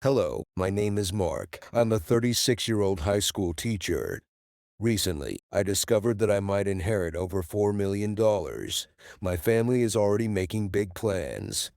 Hello, my name is Mark. I'm a 36-year-old high school teacher. Recently, I discovered that I might inherit over $4 million. My family is already making big plans.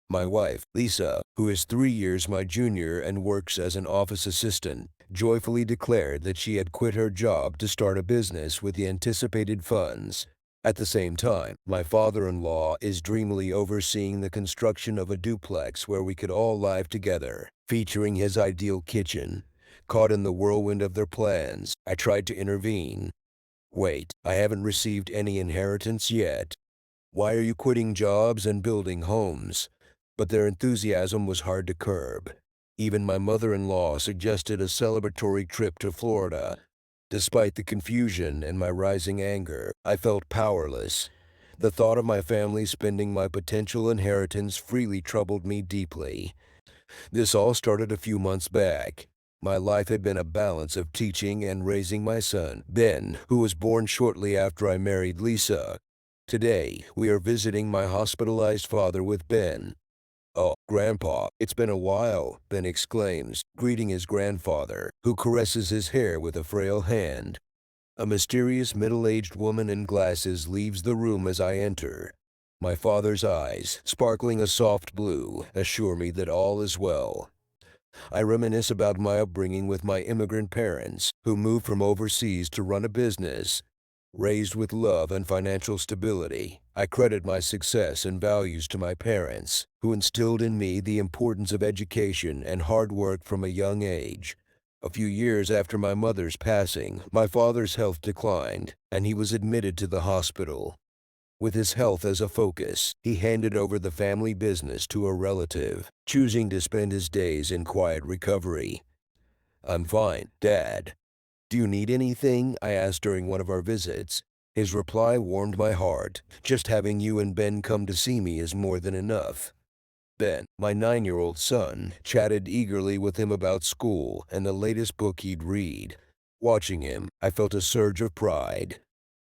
My wife, Lisa, who is 3 years my junior and works as an office assistant, joyfully declared that she had quit her job to start a business with the anticipated funds. At the same time, my father-in-law is dreamily overseeing the construction of a duplex where we could all live together, featuring his ideal kitchen. Caught in the whirlwind of their plans, I tried to intervene. Wait, I haven't received any inheritance yet. Why are you quitting jobs and building homes? But their enthusiasm was hard to curb. Even my mother-in-law suggested a celebratory trip to Florida. Despite the confusion and my rising anger, I felt powerless. The thought of my family spending my potential inheritance freely troubled me deeply. This all started a few months back. My life had been a balance of teaching and raising my son, Ben, who was born shortly after I married Lisa. Today, we are visiting my hospitalized father with Ben. "Oh, Grandpa, it's been a while," Ben exclaims, greeting his grandfather, who caresses his hair with a frail hand. A mysterious middle-aged woman in glasses leaves the room as I enter. My father's eyes, sparkling a soft blue, assure me that all is well. I reminisce about my upbringing with my immigrant parents, who moved from overseas to run a business. Raised with love and financial stability, I credit my success and values to my parents, who instilled in me the importance of education and hard work from a young age. A few years after my mother's passing, my father's health declined, and he was admitted to the hospital. With his health as a focus, he handed over the family business to a relative, choosing to spend his days in quiet recovery. "I'm fine, Dad. Do you need anything?" I asked during one of our visits. His reply warmed my heart. "Just having you and Ben come to see me is more than enough." Ben, my 9-year-old son, chatted eagerly with him about school and the latest book he'd read. Watching him, I felt a surge of pride.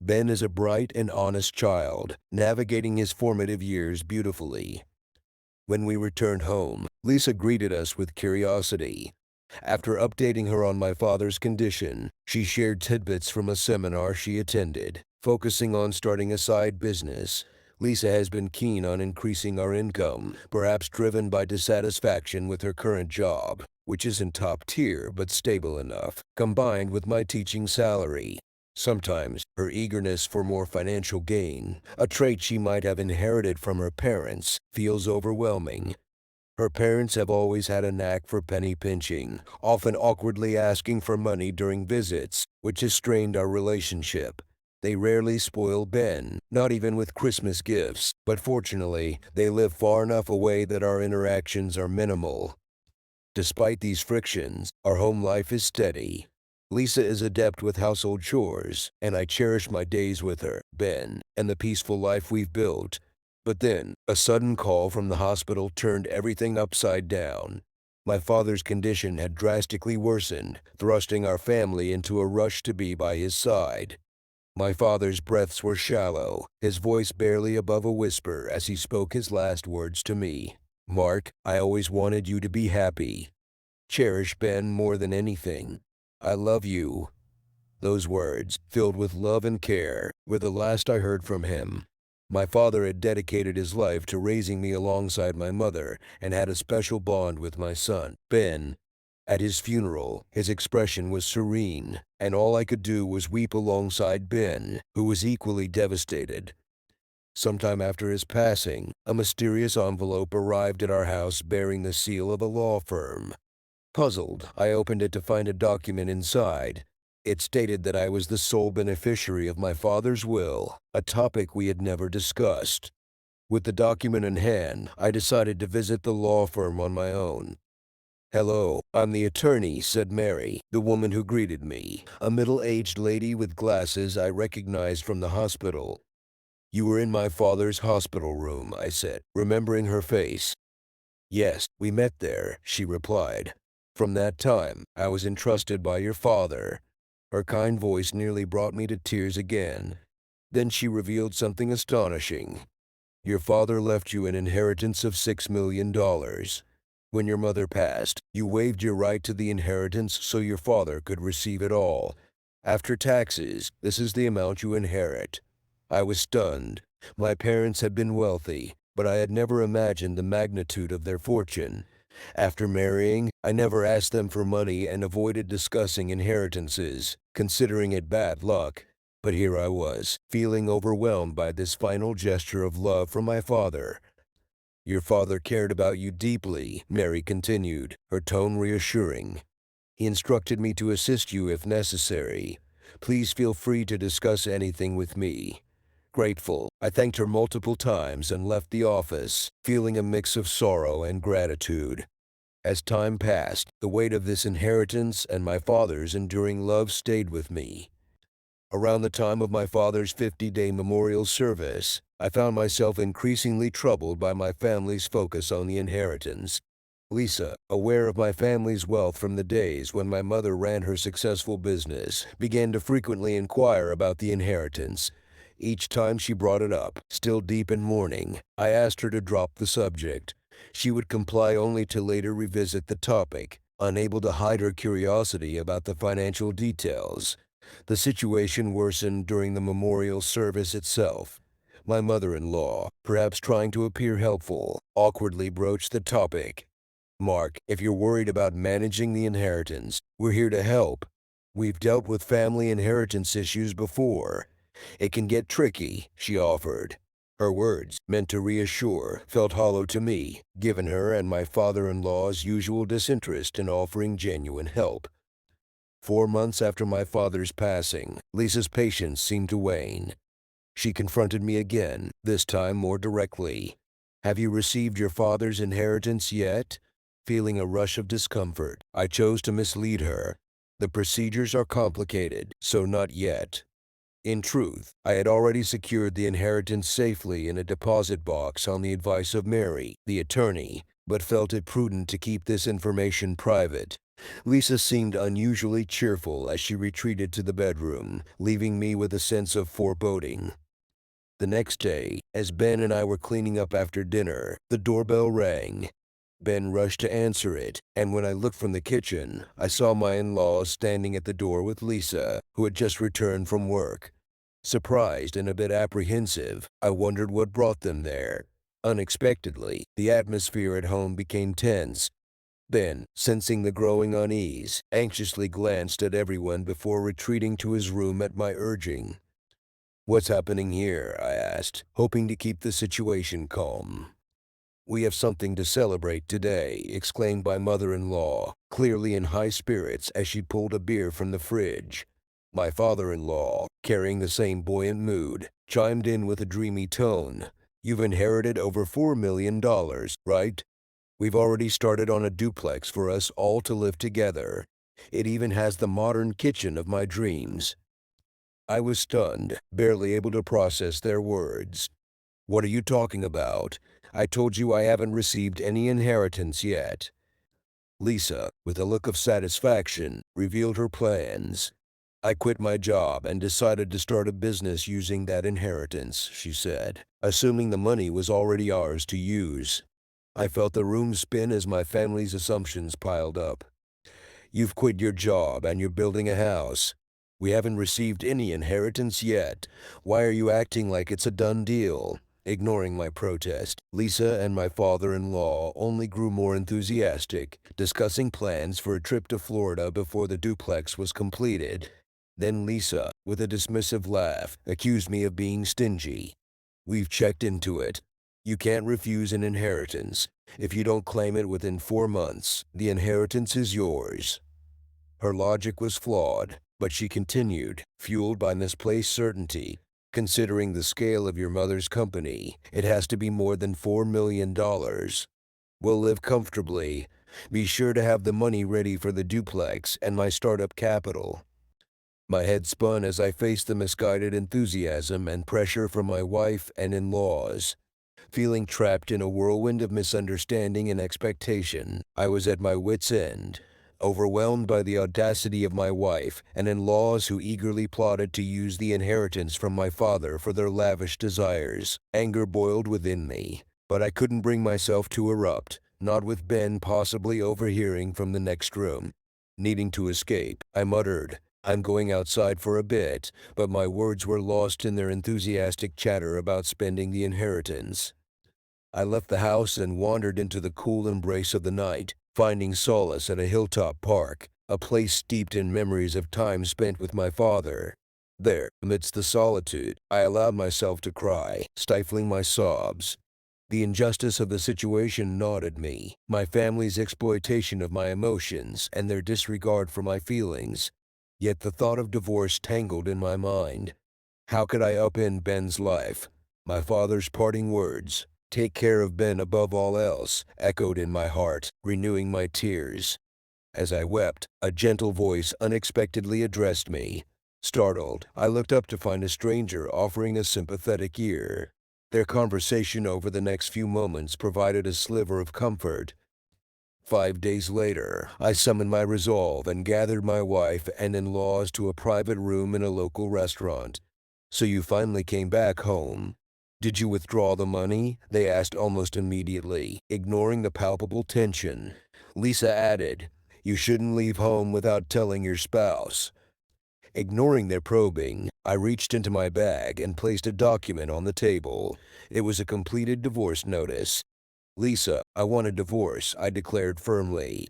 Ben is a bright and honest child, navigating his formative years beautifully. When we returned home, Lisa greeted us with curiosity. After updating her on my father's condition, she shared tidbits from a seminar she attended, focusing on starting a side business. Lisa has been keen on increasing our income, perhaps driven by dissatisfaction with her current job, which isn't top tier but stable enough, combined with my teaching salary. Sometimes, her eagerness for more financial gain, a trait she might have inherited from her parents, feels overwhelming. Her parents have always had a knack for penny pinching, often awkwardly asking for money during visits, which has strained our relationship. They rarely spoil Ben, not even with Christmas gifts, but fortunately, they live far enough away that our interactions are minimal. Despite these frictions, our home life is steady. Lisa is adept with household chores, and I cherish my days with her, Ben, and the peaceful life we've built. But then, a sudden call from the hospital turned everything upside down. My father's condition had drastically worsened, thrusting our family into a rush to be by his side. My father's breaths were shallow, his voice barely above a whisper as he spoke his last words to me. "Mark, I always wanted you to be happy. Cherish Ben more than anything. I love you." Those words, filled with love and care, were the last I heard from him. My father had dedicated his life to raising me alongside my mother and had a special bond with my son, Ben. At his funeral, his expression was serene, and all I could do was weep alongside Ben, who was equally devastated. Sometime after his passing, a mysterious envelope arrived at our house bearing the seal of a law firm. Puzzled, I opened it to find a document inside. It stated that I was the sole beneficiary of my father's will, a topic we had never discussed. With the document in hand, I decided to visit the law firm on my own. "Hello, I'm the attorney," said Mary, the woman who greeted me, a middle-aged lady with glasses I recognized from the hospital. "You were in my father's hospital room," I said, remembering her face. "Yes, we met there," she replied. "From that time, I was entrusted by your father." Her kind voice nearly brought me to tears again. Then she revealed something astonishing. "Your father left you an inheritance of $6 million. When your mother passed, you waived your right to the inheritance so your father could receive it all. After taxes, this is the amount you inherit. I was stunned. My parents had been wealthy, but I had never imagined the magnitude of their fortune. After marrying, I never asked them for money and avoided discussing inheritances, considering it bad luck. But here I was, feeling overwhelmed by this final gesture of love from my father. Your father cared about you deeply, Mary continued, her tone reassuring. He instructed me to assist you if necessary. Please feel free to discuss anything with me. Grateful, I thanked her multiple times and left the office, feeling a mix of sorrow and gratitude. As time passed, the weight of this inheritance and my father's enduring love stayed with me. Around the time of my father's 50-day memorial service, I found myself increasingly troubled by my family's focus on the inheritance. Lisa, aware of my family's wealth from the days when my mother ran her successful business, began to frequently inquire about the inheritance. Each time she brought it up, still deep in mourning, I asked her to drop the subject. She would comply only to later revisit the topic, unable to hide her curiosity about the financial details. The situation worsened during the memorial service itself. My mother-in-law, perhaps trying to appear helpful, awkwardly broached the topic. Mark, if you're worried about managing the inheritance, we're here to help. We've dealt with family inheritance issues before. It can get tricky, she offered. Her words, meant to reassure, felt hollow to me, given her and my father-in-law's usual disinterest in offering genuine help. 4 months after my father's passing, Lisa's patience seemed to wane. She confronted me again, this time more directly. Have you received your father's inheritance yet? Feeling a rush of discomfort, I chose to mislead her. The procedures are complicated, so not yet. In truth, I had already secured the inheritance safely in a deposit box on the advice of Mary, the attorney, but felt it prudent to keep this information private. Lisa seemed unusually cheerful as she retreated to the bedroom, leaving me with a sense of foreboding. The next day, as Ben and I were cleaning up after dinner, the doorbell rang. Ben rushed to answer it, and when I looked from the kitchen, I saw my in-laws standing at the door with Lisa, who had just returned from work. Surprised and a bit apprehensive, I wondered what brought them there. Unexpectedly, the atmosphere at home became tense. Ben, sensing the growing unease, anxiously glanced at everyone before retreating to his room at my urging. "What's happening here?" I asked, hoping to keep the situation calm. "We have something to celebrate today," exclaimed my mother-in-law, clearly in high spirits as she pulled a beer from the fridge. My father-in-law, carrying the same buoyant mood, chimed in with a dreamy tone. "You've inherited over $4 million, right? We've already started on a duplex for us all to live together. It even has the modern kitchen of my dreams." I was stunned, barely able to process their words. "What are you talking about? I told you I haven't received any inheritance yet." Lisa, with a look of satisfaction, revealed her plans. "I quit my job and decided to start a business using that inheritance," she said, assuming the money was already ours to use. I felt the room spin as my family's assumptions piled up. "You've quit your job and you're building a house. We haven't received any inheritance yet. Why are you acting like it's a done deal?" Ignoring my protest, Lisa and my father-in-law only grew more enthusiastic, discussing plans for a trip to Florida before the duplex was completed. Then Lisa, with a dismissive laugh, accused me of being stingy. "We've checked into it. You can't refuse an inheritance. If you don't claim it within 4 months, the inheritance is yours." Her logic was flawed, but she continued, fueled by misplaced certainty. "Considering the scale of your mother's company, it has to be more than $4 million. We'll live comfortably. Be sure to have the money ready for the duplex and my startup capital." My head spun as I faced the misguided enthusiasm and pressure from my wife and in-laws. Feeling trapped in a whirlwind of misunderstanding and expectation, I was at my wit's end, overwhelmed by the audacity of my wife and in-laws who eagerly plotted to use the inheritance from my father for their lavish desires. Anger boiled within me, but I couldn't bring myself to erupt. not with Ben possibly overhearing from the next room. Needing to escape, I muttered, "I'm going outside for a bit," but my words were lost in their enthusiastic chatter about spending the inheritance. I left the house and wandered into the cool embrace of the night, finding solace at a hilltop park, a place steeped in memories of time spent with my father. There, amidst the solitude, I allowed myself to cry, stifling my sobs. The injustice of the situation gnawed at me, my family's exploitation of my emotions and their disregard for my feelings. Yet the thought of divorce tangled in my mind. How could I upend Ben's life? My father's parting words, "Take care of Ben above all else," echoed in my heart, renewing my tears. As I wept, a gentle voice unexpectedly addressed me. Startled, I looked up to find a stranger offering a sympathetic ear. Their conversation over the next few moments provided a sliver of comfort. 5 days later, I summoned my resolve and gathered my wife and in-laws to a private room in a local restaurant. "So you finally came back home. Did you withdraw the money?" they asked almost immediately, ignoring the palpable tension. Lisa added, "You shouldn't leave home without telling your spouse." Ignoring their probing, I reached into my bag and placed a document on the table. It was a completed divorce notice. "Lisa, I want a divorce," I declared firmly.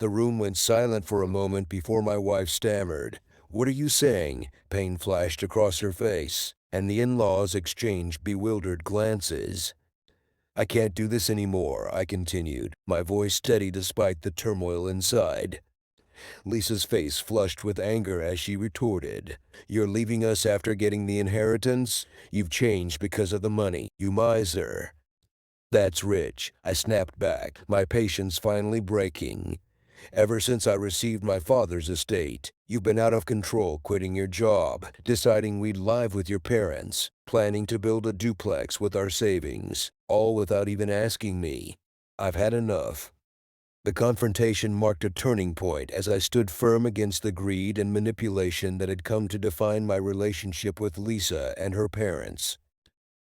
The room went silent for a moment before my wife stammered. "What are you saying?" Pain flashed across her face, and the in-laws exchanged bewildered glances. "I can't do this anymore," I continued, my voice steady despite the turmoil inside. Lisa's face flushed with anger as she retorted, "You're leaving us after getting the inheritance? You've changed because of the money, you miser." "That's rich," I snapped back, my patience finally breaking. "Ever since I received my father's estate, you've been out of control, quitting your job, deciding we'd live with your parents, planning to build a duplex with our savings, all without even asking me. I've had enough." The confrontation marked a turning point as I stood firm against the greed and manipulation that had come to define my relationship with Lisa and her parents.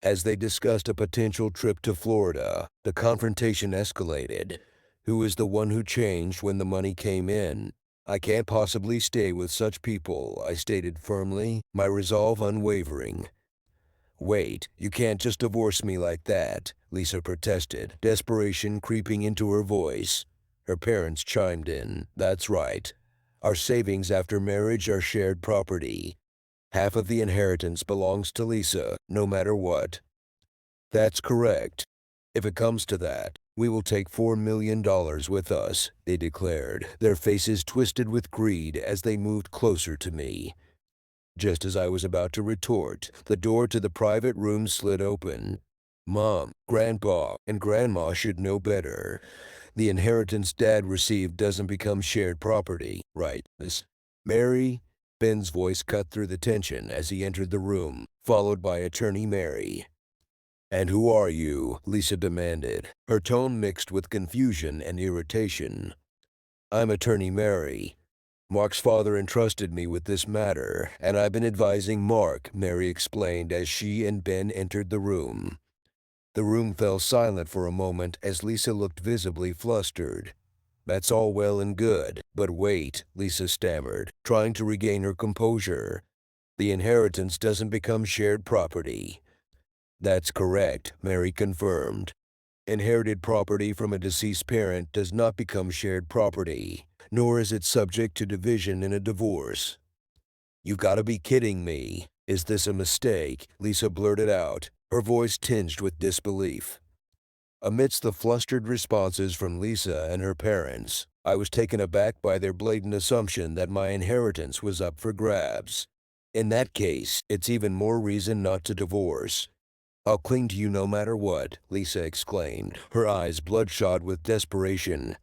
As they discussed a potential trip to Florida, the confrontation escalated. "Who is the one who changed when the money came in?" "I can't possibly stay with such people," I stated firmly, my resolve unwavering. "Wait, you can't just divorce me like that," Lisa protested, desperation creeping into her voice. Her parents chimed in. "That's right. Our savings after marriage are shared property. Half of the inheritance belongs to Lisa, no matter what." "That's correct. If it comes to that, we will take $4 million with us," they declared, their faces twisted with greed as they moved closer to me. Just as I was about to retort, the door to the private room slid open. "Mom, Grandpa, and Grandma should know better. The inheritance Dad received doesn't become shared property, right, Miss Mary?" Ben's voice cut through the tension as he entered the room, followed by Attorney Mary. "And who are you?" Lisa demanded, her tone mixed with confusion and irritation. "I'm Attorney Mary. Mark's father entrusted me with this matter, and I've been advising Mark," Mary explained as she and Ben entered the room. The room fell silent for a moment as Lisa looked visibly flustered. "That's all well and good, but wait," Lisa stammered, trying to regain her composure. "The inheritance doesn't become shared property." "That's correct," Mary confirmed. "Inherited property from a deceased parent does not become shared property, nor is it subject to division in a divorce." "You gotta be kidding me. Is this a mistake?" Lisa blurted out, her voice tinged with disbelief. Amidst the flustered responses from Lisa and her parents, I was taken aback by their blatant assumption that my inheritance was up for grabs. "In that case, it's even more reason not to divorce." "I'll cling to you no matter what," Lisa exclaimed, her eyes bloodshot with desperation.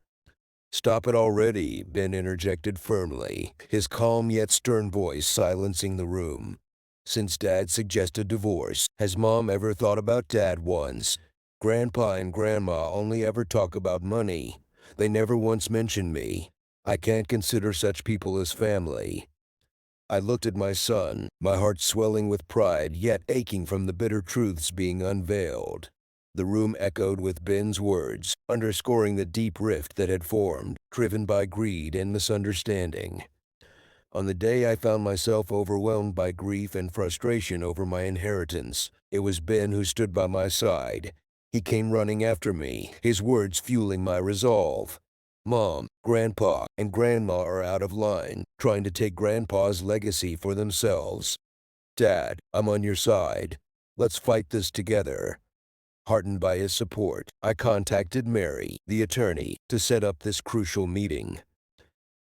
"Stop it already," Ben interjected firmly, his calm yet stern voice silencing the room. "Since Dad suggested divorce, has Mom ever thought about Dad once? Grandpa and Grandma only ever talk about money. They never once mention me. I can't consider such people as family." I looked at my son, my heart swelling with pride yet aching from the bitter truths being unveiled. The room echoed with Ben's words, underscoring the deep rift that had formed, driven by greed and misunderstanding. On the day I found myself overwhelmed by grief and frustration over my inheritance, it was Ben who stood by my side. He came running after me, his words fueling my resolve. Mom, Grandpa, and Grandma are out of line, trying to take Grandpa's legacy for themselves. Dad, I'm on your side. Let's fight this together. Heartened by his support, I contacted Mary, the attorney, to set up this crucial meeting.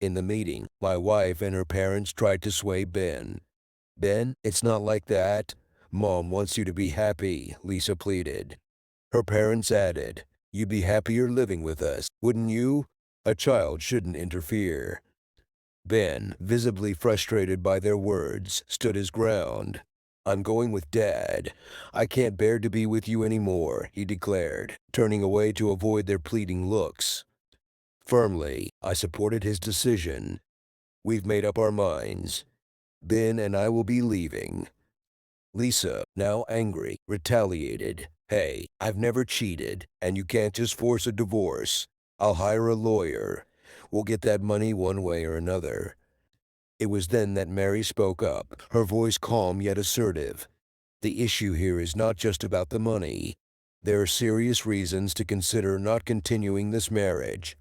In the meeting, my wife and her parents tried to sway Ben. Ben, it's not like that. Mom wants you to be happy, Lisa pleaded. Her parents added, you'd be happier living with us, wouldn't you? A child shouldn't interfere. Ben, visibly frustrated by their words, stood his ground. I'm going with Dad. I can't bear to be with you anymore, he declared, turning away to avoid their pleading looks. Firmly, I supported his decision. We've made up our minds. Ben and I will be leaving. Lisa, now angry, retaliated. Hey, I've never cheated, and you can't just force a divorce. I'll hire a lawyer. We'll get that money one way or another. It was then that Mary spoke up, her voice calm yet assertive. The issue here is not just about the money. There are serious reasons to consider not continuing this marriage.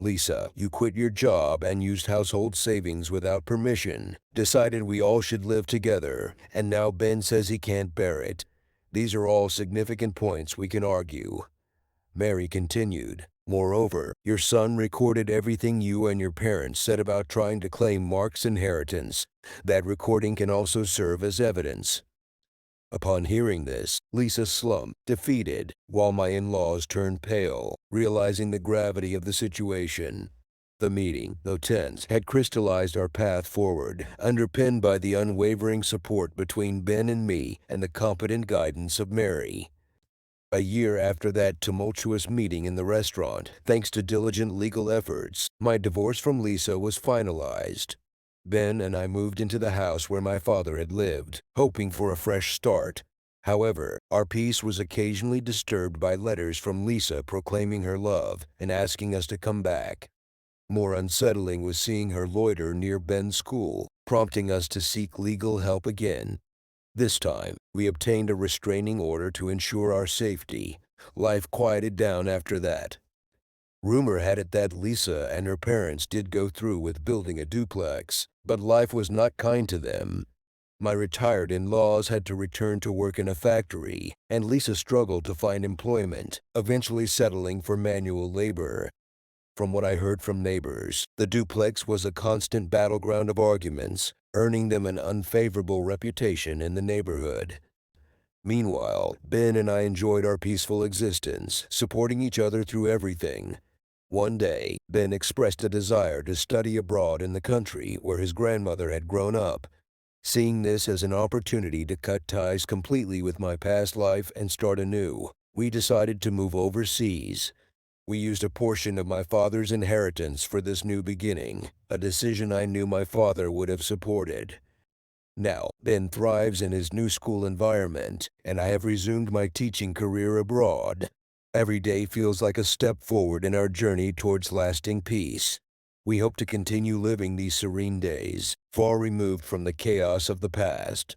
Lisa, you quit your job and used household savings without permission, decided we all should live together, and now Ben says he can't bear it. These are all significant points we can argue. Mary continued, moreover, your son recorded everything you and your parents said about trying to claim Mark's inheritance. That recording can also serve as evidence. Upon hearing this, Lisa slumped, defeated, while my in-laws turned pale, realizing the gravity of the situation. The meeting, though tense, had crystallized our path forward, underpinned by the unwavering support between Ben and me and the competent guidance of Mary. A year after that tumultuous meeting in the restaurant, thanks to diligent legal efforts, my divorce from Lisa was finalized. Ben and I moved into the house where my father had lived, hoping for a fresh start. However, our peace was occasionally disturbed by letters from Lisa proclaiming her love and asking us to come back. More unsettling was seeing her loiter near Ben's school, prompting us to seek legal help again. This time, we obtained a restraining order to ensure our safety. Life quieted down after that. Rumor had it that Lisa and her parents did go through with building a duplex, but life was not kind to them. My retired in-laws had to return to work in a factory, and Lisa struggled to find employment, eventually settling for manual labor. From what I heard from neighbors, the duplex was a constant battleground of arguments, earning them an unfavorable reputation in the neighborhood. Meanwhile, Ben and I enjoyed our peaceful existence, supporting each other through everything. One day, Ben expressed a desire to study abroad in the country where his grandmother had grown up. Seeing this as an opportunity to cut ties completely with my past life and start anew, we decided to move overseas. We used a portion of my father's inheritance for this new beginning, a decision I knew my father would have supported. Now, Ben thrives in his new school environment, and I have resumed my teaching career abroad. Every day feels like a step forward in our journey towards lasting peace. We hope to continue living these serene days, far removed from the chaos of the past.